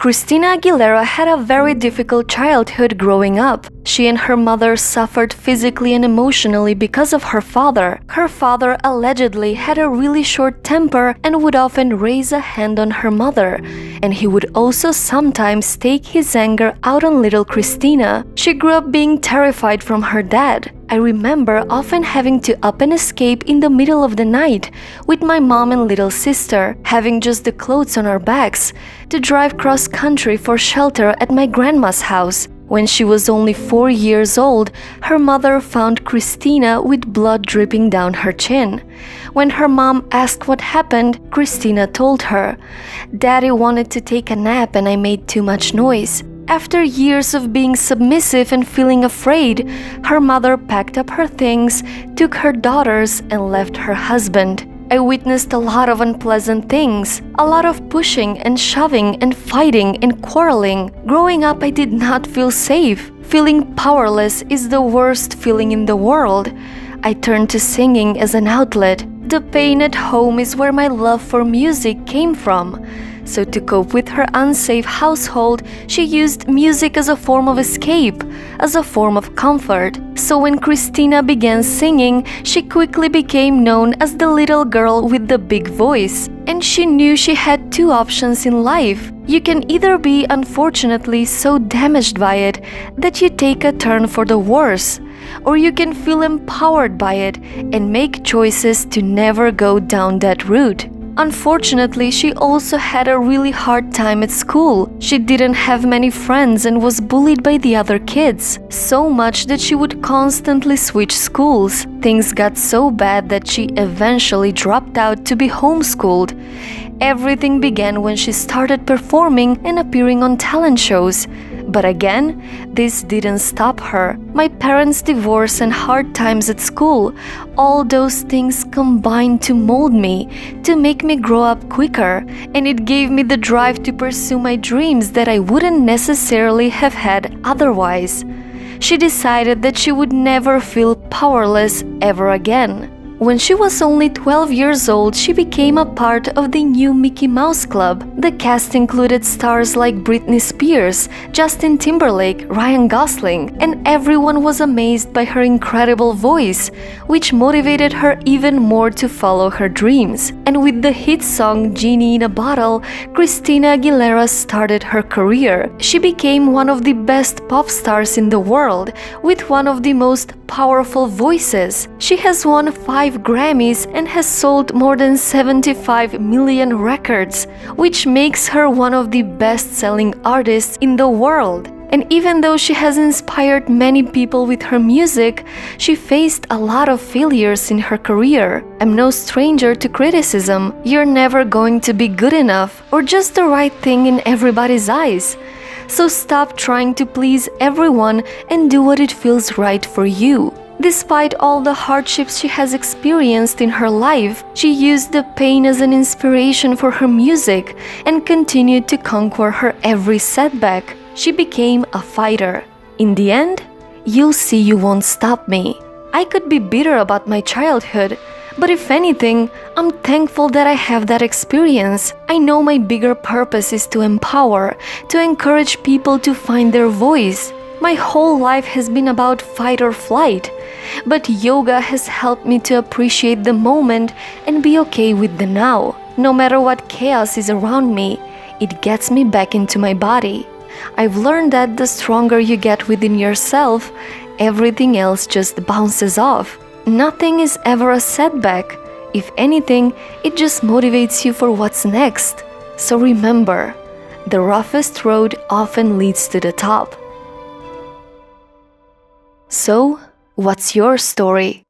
Christina Aguilera had a very difficult childhood growing up. She and her mother suffered physically and emotionally because of her father. Her father allegedly had a really short temper and would often raise a hand on her mother, and he would also sometimes take his anger out on little Christina. She grew up being terrified from her dad. I remember often having to up and escape in the middle of the night with my mom and little sister, having just the clothes on our backs, to drive cross country for shelter at my grandma's house. When she was only 4 years old, her mother found Christina with blood dripping down her chin. When her mom asked what happened, Christina told her, "Daddy wanted to take a nap and I made too much noise." After years of being submissive and feeling afraid, her mother packed up her things, took her daughters, and left her husband. I witnessed a lot of unpleasant things, a lot of pushing and shoving and fighting and quarreling. Growing up, I did not feel safe. Feeling powerless is the worst feeling in the world. I turned to singing as an outlet. The pain at home is where my love for music came from. So to cope with her unsafe household, she used music as a form of escape, as a form of comfort. So when Christina began singing, she quickly became known as the little girl with the big voice. And she knew she had two options in life. You can either be, unfortunately, so damaged by it that you take a turn for the worse, or you can feel empowered by it and make choices to never go down that route. Unfortunately, she also had a really hard time at school. She didn't have many friends and was bullied by the other kids, so much that she would constantly switch schools. Things got so bad that she eventually dropped out to be homeschooled. Everything began when she started performing and appearing on talent shows. But again, this didn't stop her. My parents' divorce and hard times at school, all those things combined to mold me, to make me grow up quicker, and it gave me the drive to pursue my dreams that I wouldn't necessarily have had otherwise. She decided that she would never feel powerless ever again. When she was only 12 years old, she became a part of the new Mickey Mouse Club. The cast included stars like Britney Spears, Justin Timberlake, Ryan Gosling, and everyone was amazed by her incredible voice, which motivated her even more to follow her dreams. And with the hit song Genie in a Bottle, Christina Aguilera started her career. She became one of the best pop stars in the world, with one of the most powerful voices. She has won 5 Grammys and has sold more than 75 million records, which makes her one of the best-selling artists in the world. And even though she has inspired many people with her music, she faced a lot of failures in her career. I'm no stranger to criticism. You're never going to be good enough or just the right thing in everybody's eyes. So stop trying to please everyone and do what it feels right for you. Despite all the hardships she has experienced in her life, she used the pain as an inspiration for her music and continued to conquer her every setback. She became a fighter. In the end, you'll see you won't stop me. I could be bitter about my childhood, but if anything, I'm thankful that I have that experience. I know my bigger purpose is to empower, to encourage people to find their voice. My whole life has been about fight or flight, but yoga has helped me to appreciate the moment and be okay with the now. No matter what chaos is around me, it gets me back into my body. I've learned that the stronger you get within yourself, everything else just bounces off. Nothing is ever a setback. If anything, it just motivates you for what's next. So remember, the roughest road often leads to the top. So, what's your story?